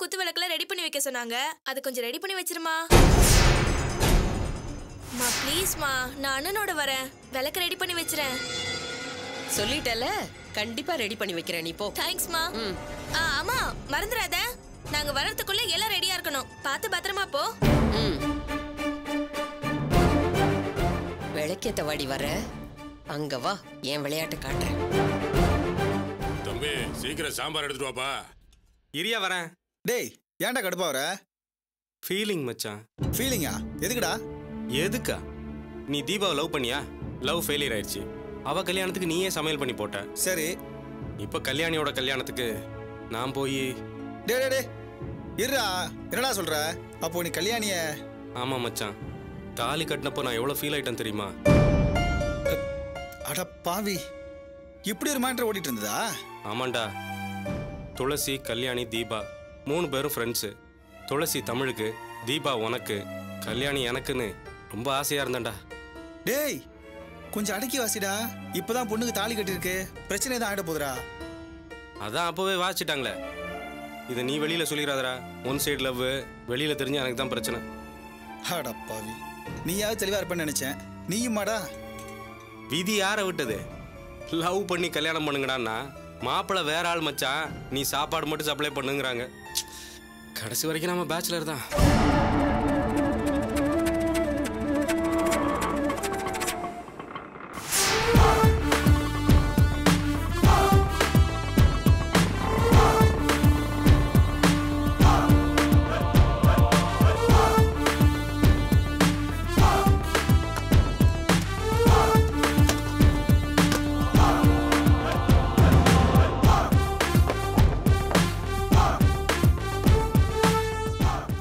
குத்து விளக்குல ரெடி பண்ணி வைக்க சொன்னாங்க. அது கொஞ்சம் ரெடி பண்ணி வச்சிருமா. மா ப்ளீஸ்மா, நான் அண்ணனோட வரேன். விளக்கு ரெடி பண்ணி வச்சிரேன். சொல்லிட்டல, கண்டிப்பா ரெடி பண்ணி வைக்கிறேன். நீ போ. தேங்க்ஸ்மா. ஆமா மறந்துடாத, நாங்க வரதுக்குள்ள எல்லாம் ரெடியா இருக்கணும். பார்த்து பத்திரமா போ. விளக்கேத்த வாடி வர. அங்க வா, என் விளையாட்டு காட்டுறேன். தம்பி சீக்கிரம் சாம்பார் எடுத்துட்டு வாப்பா. இரியா வரேன். டேய் ஏன்டா கடுப்பா வர? ஃபீலிங் மச்சான். ஃபீலிங்கா? எதுக்குடா? எதுக்கா? நீ தீபாவை லவ் பண்ணியா? லவ் ஃபெயிலியர் ஆயிடுச்சு. அவ கல்யாணத்துக்கு நீயே சமையல் பண்ணி போட்ட. சரி, இப்ப கல்யாணியோட கல்யாணத்துக்கு நான் போய். டே டே டே இருடா, என்னடா சொல்ற? அப்போ நீ கல்யாணிய? ஆமா மச்சான், தாலி கட்டினப்போ நான் எவ்வளவு ஃபீல் ஆயிட்டேன் தெரியுமா? அட பாவி, இப்படி ஒரு மேட்டர் ஓடிட்டு இருந்ததா? ஆமாண்டா. துளசி, கல்யாணி, தீபா 3 பேரும் ஃப்ரெண்ட்ஸு. துளசி தமிழுக்கு, தீபா உனக்கு, கல்யாணி எனக்குன்னு ரொம்ப ஆசையா இருந்தேன்டா. டேய் கொஞ்சம் அடக்கி வாசிடா. இப்பதான் பொண்ணுக்கு தாலி கட்டிருக்கு, பிரச்சனை தான் ஆயிட போதுடா. அதான் அப்பவே வாசிட்டாங்களே. இதை நீ வெளியில சொல்லிடாதடா. ஒன் சைடு லவ் வெளியில தெரிஞ்சா எனக்கு தான் பிரச்சனை. அட பாவி, நீயாவது தெளிவா இருப்பேன்னு நினைச்சேன். நீயுமாடா? விதி யாரை விட்டது? லவ் பண்ணி கல்யாணம் பண்ணுங்கடான்னா மாப்பிள்ளை வேற ஆள் மச்சான். நீ சாப்பாடு மட்டும் சப்ளை பண்ணுங்கிறாங்க. கடைசி வரைக்கும் நம்ம பேச்சுலர் தான்.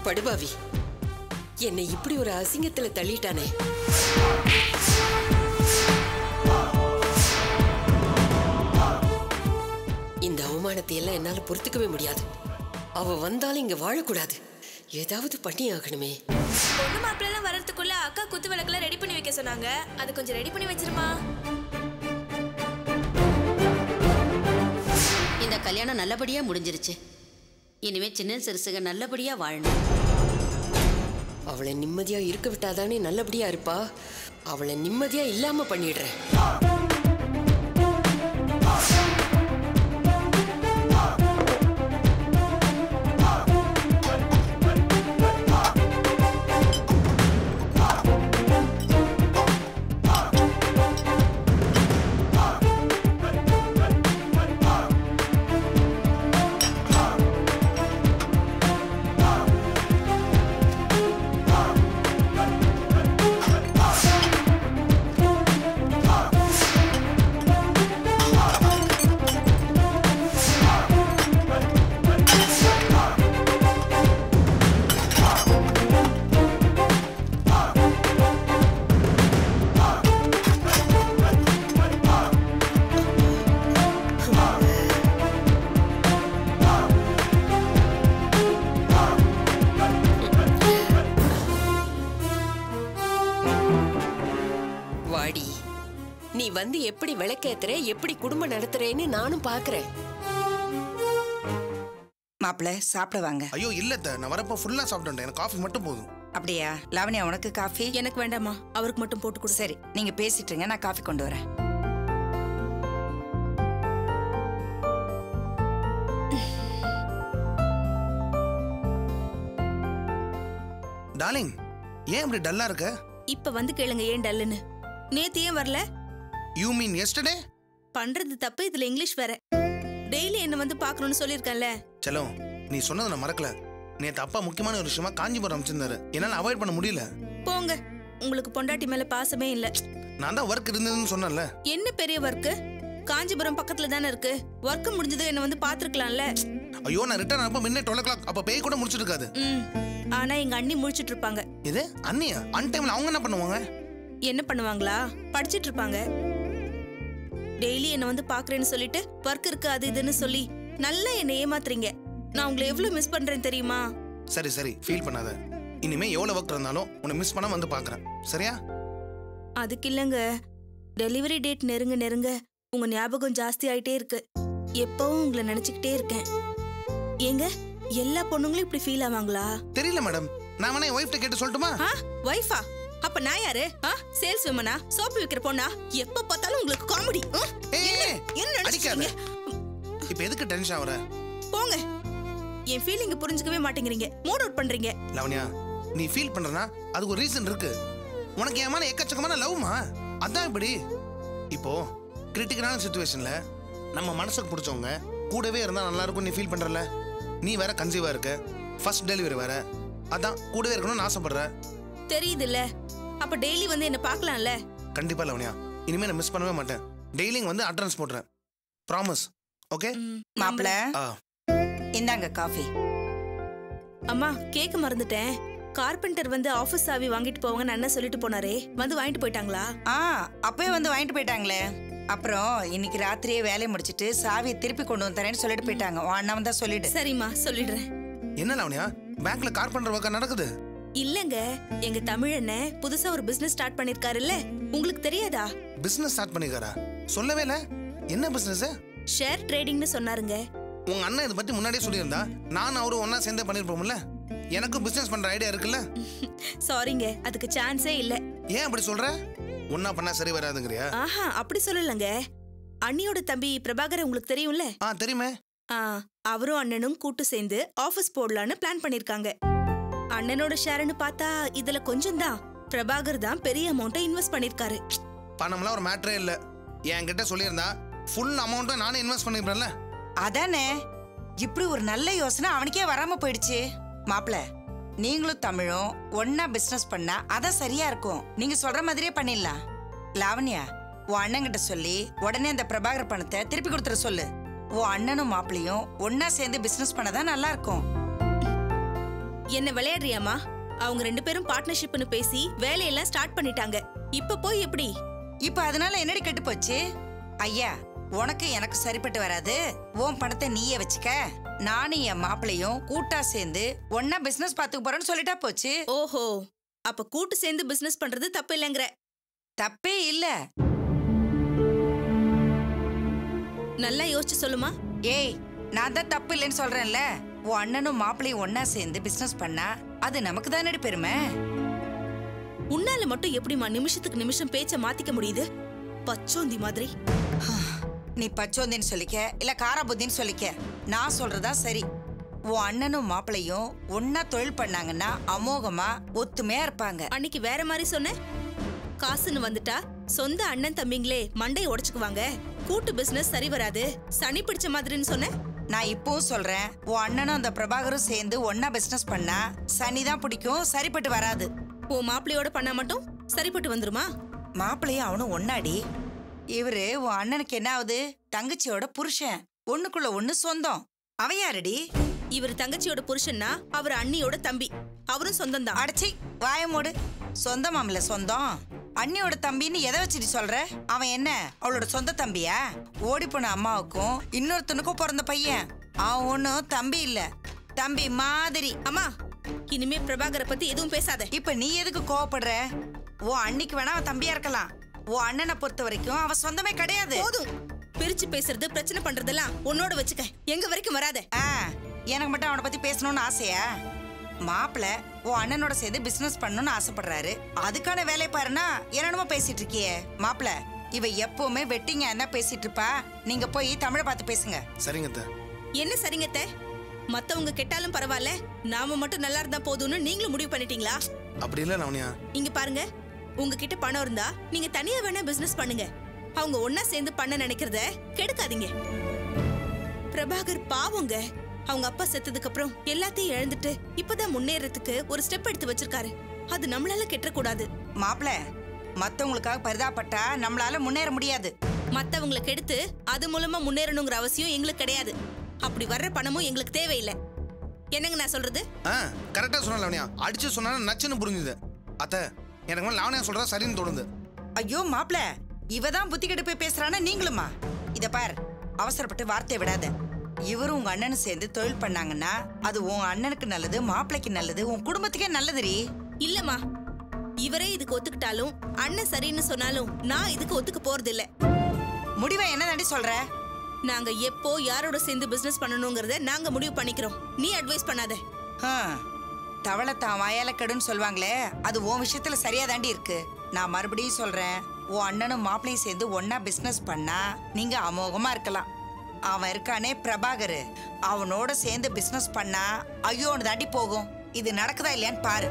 படுபாவி, என்னை இப்படி ஒரு அசிங்கத்துல தள்ளிட்டானே. இந்த அவமானத்தை எல்லாம் என்னால பொறுத்துக்கவே முடியாது. அவ வந்தாலும் இங்க வாழக்கூடாது. ஏதாவது பண்ணி ஆகணுமே. பொண்ணு மாப்பிள்ள எல்லாம் வரதுக்குள்ள அக்கா குத்து விளக்குல ரெடி பண்ணி வைக்க சொன்னாங்க. அது கொஞ்சம் ரெடி பண்ணி வச்சிருமா. இந்த கல்யாணம் நல்லபடியா முடிஞ்சிருச்சு. இனிமே சின்ன சிறுசுக நல்லபடியா வாழணும். அவளை நிம்மதியா இருக்க விட்டாதானே நல்லபடியா இருப்பா. அவளை நிம்மதியா இல்லாம பண்ணிடுறேன். வாடி, நீ வந்து எப்படி விளக்கேத்துற, எப்படி குடும்பம் நடத்துறேன்னு நானும் பாக்குறேன். மாப்பிள்ள சாப்பிட வாங்க. ஐயோ இல்ல, நான் வரப்போ ஃபுல்லா சாப்பிட்டேன். எனக்கு காஃபி மட்டும் போதும். அப்படியா? லாவண்யா உனக்கு காஃபி? எனக்கு வேண்டாமா, அவருக்கு மட்டும் போட்டு கொடு. சரி, நீங்க பேசிட்டு இருங்க, நான் காஃபி கொண்டு வரேன். டார்லிங், ஏன் இப்படி டல்லா இருக்க? இப்ப வந்து கேளுங்க ஏன் டல்லுன்னு. நேத்து ஏன் வரல? You mean yesterday? பண்றது தப்பு, இதுல இங்கிலீஷ் வேற. டெய்லி என்ன வந்து பாக்கணும்னு சொல்லிருக்கேன்ல. செல்லம், நீ சொன்னதை நான் மறக்கல. நேத்து அப்பா முக்கியமான ஒரு விஷயமா காஞ்சிபுரம் அமைச்சிருந்தாரு. என்னால அவாய்ட் பண்ண முடியல. போங்க, உங்களுக்கு பொண்டாட்டி மேல பாசமே இல்ல. நான் தான் ஒர்க் இருந்ததுன்னு சொன்னேன்ல. என்ன பெரிய ஒர்க்? காஞ்சிபுரம் பக்கத்துல தானே இருக்கு. ஒர்க் முடிஞ்சது என்ன வந்து பாத்துருக்கலாம்ல. ஐயோ, நான் ரிட்டர்ன் அப்ப மின்னே 12 o'clock. அப்ப பேய் கூட முடிச்சிட்டு இருக்காது. ஆனா எங்க அண்ணி முழிச்சிட்டு இருப்பாங்க. இது அண்ணியா? அன் டைம்ல அவங்க என்ன பண்ணுவாங்க? என்ன பண்ணுவாங்களா? படிச்சிட்டு இருப்பாங்க. டெய்லி என்ன வந்து பாக்குறேன்னு சொல்லிட்டு ஒர்க் இருக்கு அது இதுன்னு சொல்லி நல்லா என்ன ஏமாத்துறீங்க. நான் உங்களை எவ்வளவு மிஸ் பண்றேன் தெரியுமா? சரி சரி, ஃபீல் பண்ணாத. இனிமே எவ்வளவு ஒர்க் இருந்தாலும் உன்னை மிஸ் பண்ணாம வந்து பாக்குறேன். சரியா? அதுக்கு இல்லங்க, டெலிவரி டேட் நெருங்க நெருங்க உங்க ஞாபகம் ஜாஸ்தி ஆயிட்டே இருக்கு. எப்பவும் உங்களை நினைச்சுக்கிட்டே இருக்கேன். ஏங்க எல்லா பொண்ணுங்களும் இப்படி ஃபீல் ஆவாங்களா? தெரியல மேடம். நான் வேணா என் ஒய்ஃப்ட்ட கேட்டு சொல்லட்டுமா? வைஃபா? அப்ப நான் யாரு? சேல்ஸ் விமனா? சோப்பு விக்கிற பொண்ணா? எப்ப பார்த்தாலும் உங்களுக்கு காமெடி. என்ன நினைச்சீங்க? இப்ப எதுக்கு டென்ஷன் ஆவற? போங்க. என் ஃபீலிங் புரிஞ்சுக்கவே மாட்டேங்கறீங்க. மூட் அவுட் பண்றீங்க. லவண்யா, நீ ஃபீல் பண்றனா அதுக்கு ஒரு ரீசன் இருக்கு. உனக்கு ஏன் மேல எக்கச்சக்கமான லவ்மா? அதான் இப்படி. இப்போ கிரிட்டிக்கலான சிச்சுவேஷன்ல நம்ம மனசுக்கு பிடிச்சவங்க கூடவே இருந்தா நல்லா இருக்கும். நீ ஃபீல் பண்றல? நீ வேற கன்சீவா இருக்க, ஃபர்ஸ்ட் டெலிவரி வேற. அதான் கூடவே இருக்கணும்னு ஆசைப்படுற. தெரியுதுல்ல? அப்ப டெய்லி வந்து என்ன பார்க்கலாம்ல? கண்டிப்பா லவண்யா, இனிமே நான் மிஸ் பண்ணவே மாட்டேன். டெய்லியும் வந்து அட்டெண்டன்ஸ் போடுறேன். ப்ராமிஸ். ஓகே மாப்ள, இந்தாங்க காஃபி. அம்மா, கேக்க மறந்துட்டேன். கார்பெண்டர் வந்து ஆபீஸ் சாவி வாங்கிட்டு போவாங்கன்னு அண்ணன் சொல்லிட்டு போனாரே, வந்து வாங்கிட்டு போயிட்டாங்களா? அப்பவே வந்து வாங்கிட்டு போயிட்டாங்களே. அப்புறம் இன்னைக்கு ராத்திரியே வேலையை முடிச்சிட்டு சாவியை திருப்பி கொண்டு வந்தேன்னு சொல்லிட்டு போயிட்டாங்க. அண்ணா வந்தா சொல்லிடு. சரிம்மா, சொல்லிடுறேன். என்ன லவண்யா, பேங்க்ல கார்பெண்டர் ஒர்க் நடக்குது? இல்லங்க, எங்க தமிழ் அண்ணன் புதுசா ஒரு பிசினஸ் ஸ்டார்ட் பண்ணிருக்காருல்ல, உங்களுக்கு தெரியாதா? பிசினஸ் ஸ்டார்ட் பண்ணிருக்காரா? சொல்லவே இல்ல. என்ன பிசினஸ்? ஷேர் ட்ரேடிங்னு சொன்னாருங்க. உங்க அண்ணன் இதை பத்தி முன்னாடியே சொல்லியிருந்தா நான் அவரும் ஒன்னா சேர்ந்து பண்ணிருப்போம்ல. எனக்கும் பிசினஸ் பண்ற ஐடியா இருக்குல்ல. சாரிங்க, அதுக்கு சான்ஸே இல்ல. ஏன் அப்படி சொல்ற? ஒன்னா பண்ணா சரி வராதுங்கறியா? அப்படி சொல்லலங்க. அண்ணியோட தம்பி பிரபாகர் உங்களுக்கு தெரியும்ல? தெரியுமே. அவரும் அண்ணனும் கூட்டு சேர்ந்து ஆபீஸ் போடலான்னு பிளான் பண்ணிருக்காங்க. அண்ணனோட ஷேர்னு பார்த்தா இதுல கொஞ்சம் தான். பிரபாகர் தான் பெரிய அமௌண்ட்டை இன்வெஸ்ட் பண்ணிருக்காரு. பணம்லாம் ஒரு மேட்டரே இல்ல. என்கிட்ட சொல்லியிருந்தா ஃபுல் அமௌண்ட்டை நானே இன்வெஸ்ட் பண்ணிருப்பேன்ல. அதானே, இப்படி ஒரு நல்ல யோசனை அவனுக்கே வராம போயிடுச்சு. மாப்ள, நீங்களும் தமிழும் ஒன்னா பிசினஸ் பண்ணா அதான் சரியா இருக்கும். நீங்க சொல்ற மாதிரியே பண்ணிடலாம். லாவண்யா, உன் அண்ணன் கிட்ட சொல்லி உடனே அந்த பிரபாகர் பணத்தை திருப்பி கொடுத்துற சொல்லு. உன் அண்ணனும் மாப்பிளையும் ஒன்னா சேர்ந்து பிசினஸ் பண்ணதான் நல்லா இருக்கும். என்ன விளையாடுறியாமா? அவங்க 2 பேரும் பார்ட்னர்ஷிப்னு பேசி வேலையெல்லாம் ஸ்டார்ட் பண்ணிட்டாங்க. இப்ப போய் எப்படி? இப்ப அதனால என்னடி கெட்டு போச்சு? ஐயா, உனக்கு எனக்கு சரிப்பட்டு வராது. உன் பணத்தை நீயே வச்சுக்க. நானும் என் மாப்பிளையும் கூட்டா சேர்ந்து ஒன்னா பிசினஸ் பாத்துக்க போறேன்னு சொல்லிட்டா போச்சு. ஓஹோ, அப்ப கூட்டு சேர்ந்து பிசினஸ் பண்றது தப்பு இல்லங்கற? தப்பே இல்ல. நல்லா யோசிச்சு சொல்லுமா. ஏய், நான் தான் தப்பு இல்லைன்னு சொல்றேன்ல. உன் அண்ணனும் மாப்பிளையும் ஒன்னா சேர்ந்து பிசினஸ் பண்ணா அது நமக்கு தானடி பெருமை. உன்னால மட்டும் எப்படிமா நிமிஷத்துக்கு நிமிஷம் பேச்ச மாத்திக்க முடியுது? பச்சோந்தி மாதிரி. நீ பச்சோந்தின்னு சொல்லிக்க இல்ல காரா புத்தின்னு சொல்லிக்க, நான் சொல்றதா சரி. உன் அண்ணனும் மாப்பிளையும் ஒன்னா தொழில் பண்ணாங்கன்னா அமோகமா ஒத்துமையா இருப்பாங்க. அன்னைக்கு வேற மாதிரி சொன்ன. காசுன்னு வந்துட்டா சொந்த அண்ணன் தம்பிங்களே மண்டையை உடைச்சுக்குவாங்க. கூட்டு பிசினஸ் சரி வராது, சனி பிடிச்ச மாதிரின்னு சொன்ன. நான் இப்பவும் சொல்றேன், உன் அண்ணனும் அந்த பிரபாகரும் சேர்ந்து ஒன்னா பிசினஸ் பண்ணா சனிதான் பிடிக்கும், சரிப்பட்டு வராது. உன் மாப்பிளையோட பண்ணா மட்டும் சரிப்பட்டு வந்துருமா? மாப்பிளையும் அவனும் ஒன்னாடி. இவரு உன் அண்ணனுக்கு என்ன ஆகுது? தங்கச்சியோட புருஷன். ஒண்ணுக்குள்ள ஒண்ணு சொந்தம். அவன் யாரடி? இவர் தங்கச்சியோட புருஷன்னா அவர் அண்ணியோட தம்பி. அவரும் சொந்தம் தான். அடச்சி வாயமோடு. சொந்தமாமல சொந்தம். அண்ணியோட தம்பின்னு எதை வச்சுட்டு சொல்ற? அவன் என்ன அவளோட சொந்த தம்பியா? ஓடி போன அம்மாவுக்கும் இன்னொருத்தனுக்கும் பிறந்த பையன். அவன் ஒன்னும் தம்பி இல்ல, தம்பி மாதிரி. அம்மா, இனிமே பிரபாகரை பத்தி எதுவும் பேசாத. இப்ப நீ எதுக்கு கோவப்படுற? உன் அண்ணிக்கு வேணா அவன் தம்பியா இருக்கலாம். உன் அண்ணனை பொறுத்த வரைக்கும் அவன் சொந்தமே கிடையாது. போதும், பிரிச்சு பேசுறது பிரச்சனை பண்றதெல்லாம் உன்னோட வச்சுக்க, எங்க வரைக்கும் வராத. எனக்கு மட்டும் அவனை பத்தி பேசணும்னு ஆசையா? மாப்பிள்ள உன் அண்ணனோட சேர்ந்து பிசினஸ் பண்ணணும்னு ஆசைப்படுறாரு. அதுக்கான வேலை பாருன்னா என்னென்னமோ பேசிட்டு இருக்கியே. மாப்பிள்ள, இவ எப்பவுமே வெட்டிங்க என்ன பேசிட்டு இருப்பா. நீங்க போய் தமிழை பார்த்து பேசுங்க. சரிங்க. என்ன சரிங்க? மத்தவங்க கெட்டாலும் பரவாயில்ல, நாம மட்டும் நல்லா இருந்தா போதும்னு நீங்களும் முடிவு பண்ணிட்டீங்களா? அப்படி இல்ல லவண்யா. இங்க பாருங்க, உங்ககிட்ட பணம் இருந்தா நீங்க தனியா வேணா பிசினஸ் பண்ணுங்க. அவங்க ஒன்னா சேர்ந்து பண்ண நினைக்கிறத கெடுக்காதீங்க. பிரபாகர் பாவங்க. அவங்க அப்பா செத்ததுக்கு அப்புறம் எல்லாத்தையும் இழந்துட்டு இப்பதான் முன்னேறதுக்கு ஒரு ஸ்டெப் எடுத்து வச்சிருக்காரு. அது நம்மளால கெட்டக்கூடாது. மாப்பிள்ள, மத்தவங்களுக்காக பரிதாபப்பட்டா நம்மளால முன்னேற முடியாது. மத்தவங்களை கெடுத்து அது மூலமா முன்னேறணுங்கிற அவசியம் எங்களுக்கு கிடையாது. அப்படி வர்ற பணமும் எங்களுக்கு தேவையில்லை. என்னங்க நான் சொல்றது? கரெக்டா சொன்ன லவண்யா. அடிச்சு சொன்னாலும் நச்சுன்னு புரிஞ்சுது. அத்தை, எனக்கு லவண்யா சொல்றா சரின்னு தோணுது. ஐயோ மாப்பிள்ள, இவதான் புத்தி கெட்டு போய் பேசுறானா நீங்களுமா? இத பார், அவசரப்பட்டு வார்த்தையை விடாத. இவரும் உங்க அண்ணனும் சேர்ந்து தொழில் பண்ணாங்கன்னா அது உன் அண்ணனுக்கு நல்லது, மாப்பிளைக்கு நல்லது, உன் குடும்பத்துக்கே நல்லதுரி. இல்லம்மா, இவரே இதுக்கு ஒத்துக்கிட்டாலும் அண்ணன் சரின்னு சொன்னாலும் நான் இதுக்கு ஒத்துக்க போறது இல்ல. முடிவை என்ன தாண்டி சொல்ற? நாங்க எப்போ யாரோட சேர்ந்து பிசினஸ் பண்ணணுங்கிறத நாங்க முடிவு பண்ணிக்கிறோம். நீ அட்வைஸ் பண்ணாத. தவளை தான் வாயால கெடுன்னு சொல்லுவாங்களே, அது உன் விஷயத்துல சரியா தாண்டி இருக்கு. நான் மறுபடியும் சொல்றேன், உன் அண்ணனும் மாப்பிளையும் சேர்ந்து ஒன்னா பிசினஸ் பண்ணா நீங்க அமோகமா இருக்கலாம். அவன் இருக்கானே பிரபாகர், அவனோட சேர்ந்து பிசினஸ் பண்ணா ஐயோன்னு தாண்டி போகும். இது நடக்குதா இல்லையான்னு பாரு.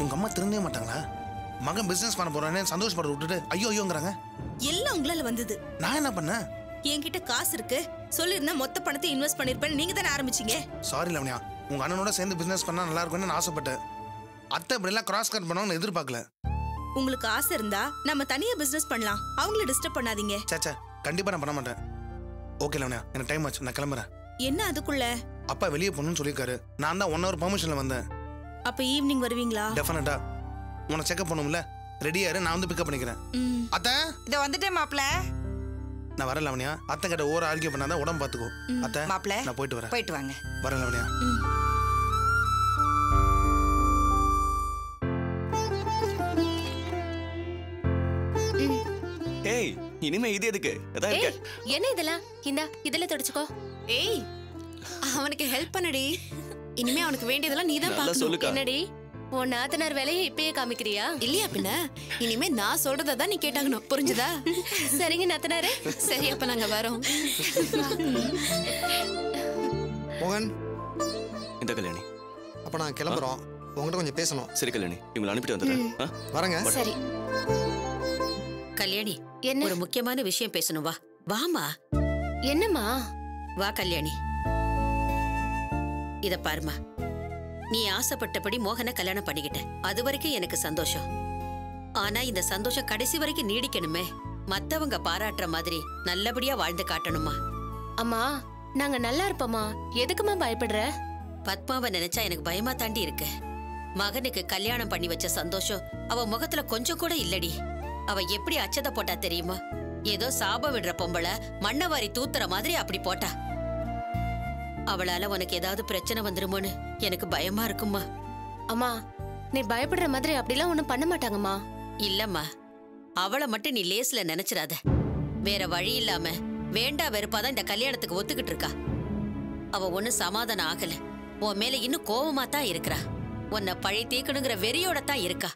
உங்க அம்மா திருந்தே மாட்டாங்களா? மகன் பிசினஸ் பண்ண போறானே சந்தோஷப்பட விட்டுட்டு ஐயோ ஐயோங்கிறாங்க. எல்லாம் உங்களால வந்தது. நான் என்ன பண்ணேன்? என்கிட்ட காசு இருக்கு சொல்லிருந்தா மொத்த பணத்தை இன்வெஸ்ட் பண்ணிருப்பேன். நீங்க தானே ஆரம்பிச்சீங்க. சாரி லவண்யா, உங்க அண்ணனோட சேர்ந்து பிசினஸ் பண்ணா நல்லா இருக்கும்னு நான் ஆசைப்பட்டேன். அத்தை இப்படி எல்லாம் கிராஸ் கட் பண்ணுவாங்கன்னு எதிர்பார்க்கல. உங்களுக்கு ஆசை இருந்தா நம்ம தனியா பிசினஸ் பண்ணலாம். அவங்கள டிஸ்டர்ப் பண்ணாதீங்க. சேச்சா, கண்டிப்பா நான் பண்ண மாட்டேன். ஓகே லவண்யா, எனக்கு டைம் ஆச்சு, நான் கிளம்புறேன். என்ன அதுக்குள்ள? அப்பா வெளியே போகணும்னு சொல்லியிருக்காரு. நான் தான் 1 hour பெர்மிஷன்ல வந்தேன். அப்ப ஈவினிங் வருவீங்களா? டெஃபினட்டா. உன்னை செக்அப் பண்ணும்ல, ரெடியா இரு, நான் வந்து பிக்கப் பண்ணிக்கிறேன். அத்தை இத வந்துட்டேன் மாப்பிள. நான் வரேன் லவண்யா. அத்தை கிட்ட ஓர ஆர்கியூ பண்ணாதான் உடம்பு பாத்துக்கோ. அத்தை மாப்பிள நான் போயிட்டு வரேன். போயிட்டு வாங்க. வரேன் லவண்யா. ஏய், இனிமே இது எதுக்கு? அதான் இருக்க. என்ன இதெல்லாம்? இந்தா இதெல்லாம் தொடச்சுக்கோ. ஏய், அவனுக்கு ஹெல்ப் பண்ணடி. இனிமே அவனுக்கு வேண்டியதெல்லாம் நீதான் பார்க்கணும். என்னடி உன் நாத்தனார் வேலையை இப்பயே காமிக்கிறியா? இல்லையா பின்ன? இனிமே நான் சொல்றதான் நீ கேட்டாகணும். புரிஞ்சுதா? சரிங்க நாத்தனாரே. சரி, அப்ப நாங்க வரோம். மோகன், இந்த கல்யாணி. அப்ப நான் கிளம்புறோம். உங்ககிட்ட கொஞ்சம் பேசணும். சரி கல்யாணி, இவங்களை அனுப்பிட்டு வந்துடுறேன். வரேங்க. சரி கல்யாணி, என்ன ஒரு முக்கியமான விஷயம் பேசணும். வா வாமா. என்னம்மா? வா கல்யாணி. இத பாருமா, நீ ஆசைப்பட்டபடி மோகனை கல்யாணம் பண்ணிக்கிட்ட. அது வரைக்கும் எனக்கு சந்தோஷம். ஆனா இந்த சந்தோஷம் கடைசி வரைக்கும் நீடிக்கணுமே. மத்தவங்க பாராட்டுற மாதிரி நல்லபடியா வாழ்ந்து காட்டணுமா. அம்மா, நாங்க நல்லா இருப்போமா. எதுக்குமா பயப்படுற? பத்மாவை நினைச்சா எனக்கு பயமா தாண்டி இருக்கு. மகனுக்கு கல்யாணம் பண்ணி வச்ச சந்தோஷம் அவ முகத்துல கொஞ்சம் கூட இல்லடி. அவ எப்படி அச்சத போட்டா தெரியுமா? ஏதோ சாபம் விடுற பொம்பளை மண்ணவாரி தூத்துற மாதிரி அப்படி போட்டா. அவளால உனக்கு ஏதாவது பிரச்சனை வந்துருமோன்னு எனக்கு பயமா இருக்குமா. அம்மா, நீ பயப்படுற மாதிரி அப்படிலாம் ஒண்ணும் பண்ண மாட்டாங்கம்மா. இல்லம்மா, அவளை மட்டும் நீ லேஸ்ல நினைச்சிடாத. வேற வழி இல்லாம வேண்டா வெறுப்பாதான் இந்த கல்யாணத்துக்கு ஒத்துக்கிட்டு இருக்கா. அவ ஒன்னும் சமாதானம் ஆகல. உன் மேல இன்னும் கோவமா தான் இருக்கிறா. உன்னை பழி தீக்கணுங்கிற வெறியோட தான் இருக்கா.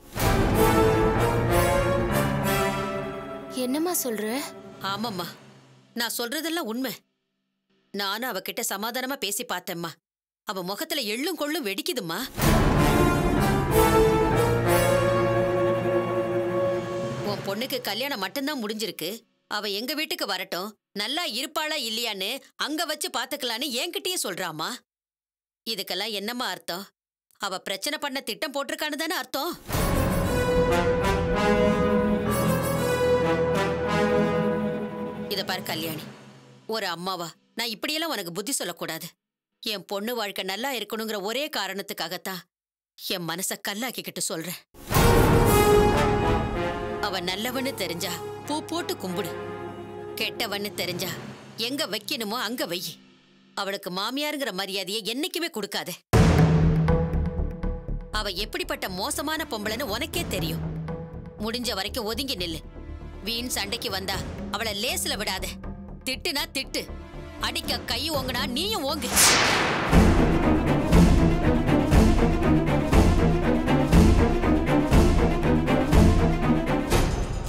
என்னம்மா சொல்ற? ஆமாம்மா, நான் சொல்றதெல்லாம் உண்மை. நானும் அவகிட்ட சமாதானமா பேசி பார்த்தேம்மா. அவ முகத்துல எள்ளும் கொள்ளும் வெடிக்குதும்மா. உன் பொண்ணுக்கு கல்யாணம் மட்டும்தான் முடிஞ்சிருக்கு. அவ எங்க வீட்டுக்கு வரட்டும், நல்லா இருப்பாளா இல்லையான்னு அங்க வச்சு பாத்துக்கலான்னு என்கிட்டயே சொல்றாமா. இதுக்கெல்லாம் என்னம்மா அர்த்தம்? அவ பிரச்சனை பண்ண திட்டம் போட்டிருக்கான்னு தானே அர்த்தம். இத பாரு கல்யாணி, ஒரு அம்மாவா நான் இப்படியெல்லாம் உனக்கு புத்தி சொல்லக்கூடாது. என் பொண்ணு வாழ்க்கை நல்லா இருக்கணுங்கிற ஒரே காரணத்துக்காகத்தான் என் மனச கல்லாக்கிக்கிட்டு சொல்றேன். அவ நல்லவன்னு தெரிஞ்சா பூ போட்டு கும்பிடு. கெட்டவன்னு தெரிஞ்சா எங்க வைக்கணுமோ அங்க வை. அவளுக்கு மாமியாருங்கிற மரியாதையை என்னைக்குமே கொடுக்காத. அவ எப்படிப்பட்ட மோசமான பொம்பளைன்னு உனக்கே தெரியும். முடிஞ்ச வரைக்கும் ஒதுங்கி நில்லு. வீண் சண்டைக்கு வந்தா அவளை லேசுல விடாத. திட்டுனா திட்டு, அடிக்க கை ஓங்குனா நீயும் ஓங்கு.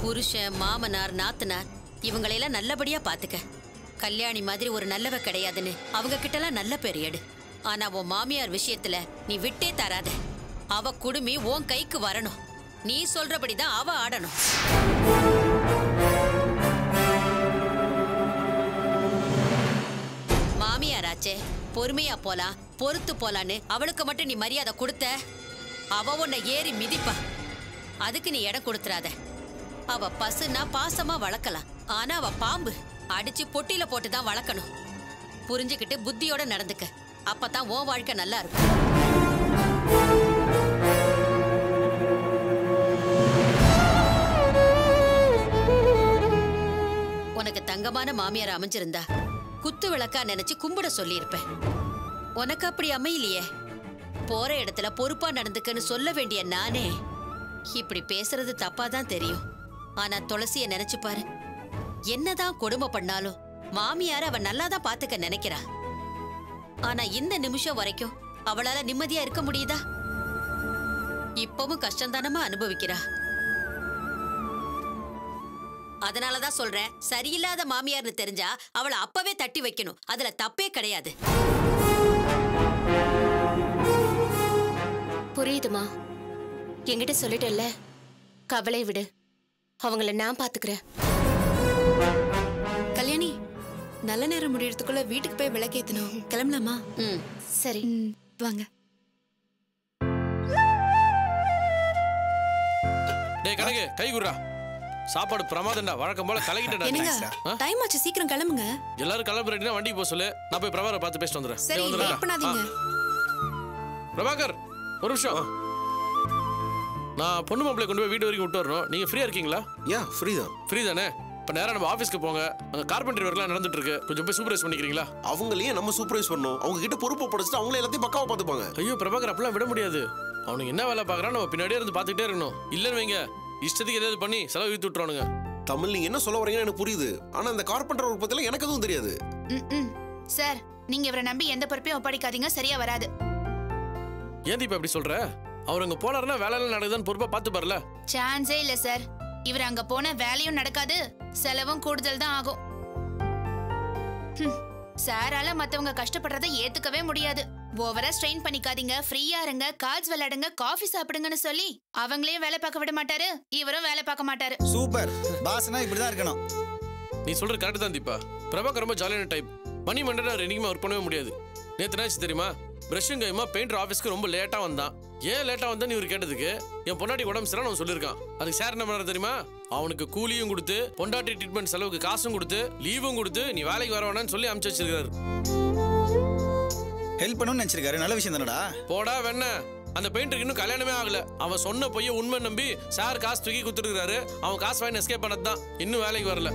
புருஷன், மாமனார், நாத்தனார் இவங்களையெல்லாம் நல்லபடியா பாத்துக்க. கல்யாணி மாதிரி ஒரு நல்லவ கிடையாதுன்னு அவங்க கிட்டலாம் நல்ல பேர் எடு. ஆனா உன் மாமியார் விஷயத்துல நீ விட்டே தராத. அவ குடுமி உன் கைக்கு வரணும். நீ சொல்றபடிதான் அவ ஆடணும். மாமியாராச்சே, பொறுமையா போலாம், பொறுத்து போலான்னு அவளுக்கு மட்டும் நீ மரியாதை கொடுத்த, அவ உன்னை ஏறி மிதிப்பா. அதுக்கு நீ இடம் கொடுத்துறாத. அவ பசுனா பாசமா வளர்க்கலாம். ஆனா அவ பாம்பு, அடிச்சு பொட்டியில போட்டுதான் வளர்க்கணும். புரிஞ்சுக்கிட்டு புத்தியோட நடந்துக்க. அப்பதான் உன் வாழ்க்கை நல்லா இருக்கும். உனக்கு தங்கமான மாமியார் அமைஞ்சிருந்தா குத்து விளக்கா நினைச்சு கும்பிட சொல்லியிருப்பேன். உனக்கு அப்படி அமையலையே. போற இடத்துல பொறுப்பா நடந்துக்கன்னு சொல்ல வேண்டிய நானே இப்படி பேசுறது தப்பாதான் தெரியும். ஆனா துளசிய நினைச்சு பாரு. என்னதான் கொடுமை பண்ணாலும் மாமியார அவ நல்லாதான் பாத்துக்க நினைக்கிறா. ஆனா இந்த நிமிஷம் வரைக்கும் அவளால நிம்மதியா இருக்க முடியுதா? இப்பவும் கஷ்டந்தானமா அனுபவிக்கிறா. அதனாலதான் சொல்றேன், சரியில்லாத மாமியார்னு தெரிஞ்சா அவளை அப்பவே தட்டி வைக்கணும். அதுல தப்பே கிடையாது. புரியுதுமா, என்கிட்ட சொல்லிட்டல்ல, கவலை விடு, அவங்கள நான் பாத்துக்கிறேன். கல்யாணி, நல்ல நேரம் முடியறதுக்குள்ள வீட்டுக்கு போய் விளக்கேத்தணும். கிளம்பலாமா? சரி, வாங்க. டேய் கணக்கு, கை குடுறா. சாப்பாடு பிரமாதம்டா, வழக்கம் போல கலக்கிட்டடா. என்னங்க டைம் ஆச்சு, சீக்கிரம் கிளம்புங்க. எல்லாரும் கிளம்புறீங்கன்னா வண்டிக்கு போக சொல்லு. நான் போய் பிரபாகரை பார்த்து பேசிட்டு வந்துடுறேன். சரி, வெயிட் பண்ணாதீங்க. பிரபாகர் ஒரு நிமிஷம். நான் பொண்ணு மாப்பிள்ளை கொண்டு போய் வீடு வரைக்கும் விட்டு வரணும். நீங்க ஃப்ரீயா இருக்கீங்களா? ஃப்ரீ தான். ஃப்ரீ தானே? இப்ப நேரா நம்ம ஆபீஸ்க்கு போங்க. அங்க கார்பெண்டரி ஒர்க்லாம் நடந்துட்டு இருக்கு. கொஞ்சம் போய் சூப்பர்வைஸ் பண்ணிக்கிறீங்களா? அவங்களையே நம்ம சூப்பர்வைஸ் பண்ணோம். அவங்க கிட்ட பொறுப்பு படைச்சிட்டு அவங்களே எல்லாத்தையும் பக்காவா பாத்துப்பாங்க. ஐயோ பிரபாகர், அப்பெல்லாம் விட முடியாது. அவனுக்கு என்ன வேலை பாக்குறான், நம்ம பின்னாடியே இருந்து பாத்துக்கிட்டே இருக்கணும். இல்லன்னு வைங்க, இஷ்டத்துக்கு ஏதாவது பண்ணி செலவு இழுத்து விட்டுறானுங்க. தமிழ், நீங்க என்ன சொல்ல வரீங்கன்னு எனக்கு புரியுது. ஆனா அந்த கார்பெண்டர் ஒர்க் பத்தில எனக்கு எதுவும் தெரியாது. சார், நீங்க இவரை நம்பி எந்த பொறுப்பையும் ஒப்படைக்காதீங்க, சரியா வராது. ஏன் தீபா அப்படி சொல்ற? அவர் அங்க போனாருன்னா வேலையெல்லாம் நடக்குதுன்னு பொறுப்பா பார்த்து பாருல. சான்ஸே இல்ல சார். இவர் அங்க போன வேலையும் நடக்காது, செலவும் கூடுதல் தான் ஆகும். சாரால மத்தவங்க கஷ்டப்படுறதை ஏத்துக்கவே முடியாது. ஓவரா ஸ்ட்ரெயின் பண்ணிக்காதீங்க, ஃப்ரீயா இருங்க, கார்ட்ஸ் விளையாடுங்க, காஃபி சாப்பிடுங்கன்னு சொல்லி அவங்களே வேலை பார்க்க விட மாட்டாரு, இவரும் வேலை பார்க்க மாட்டாரு. சூப்பர், பாஸ்னா இப்படிதான் இருக்கணும். நீ சொல்ற கரெக்ட் தான் தீபா. பிரபாகர் ரொம்ப ஜாலியான டைப். மணி மண்டல என்னைக்குமே ஒர்க் பண்ணவே முடியாது. நேற்று என்னாச்சு தெரியுமா? பிரஷும் கைமா பெயிண்டர் ஆஃபீஸ்க்கு ரொம்ப லேட்டா வந்தான். ஏன் லேட்டா வந்தான்னு இவர் கேட்டதுக்கு என் பொண்டாட்டி உடம்பு சரியான அவன் சொல்லியிருக்கான். அதுக்கு சார் என்ன பண்ணாரு தெரியுமா? அவனுக்கு கூலியும் கொடுத்து, பொண்டாட்டி ட்ரீட்மெண்ட் செலவுக்கு காசும் கொடுத்து, லீவும் கொடுத்து, நீ வேலைக்கு வர வேணான்னு சொல்லி அனுப்பிச்சு வச்சிருக்காரு. ஹெல்ப் பண்ணணும்னு நினைச்சிருக்காரு, நல்ல விஷயம் தானடா. போடா வெண்ண, அந்த பெயிண்டருக்கு இன்னும் கல்யாணமே ஆகல. அவன் சொன்ன பொய்ய உண்மை நம்பி சார் காசு தூக்கி கொடுத்துருக்காரு. அவன் காசு வாங்கி எஸ்கேப் பண்ணது தான், இன்னும் வேலைக்கு வரல.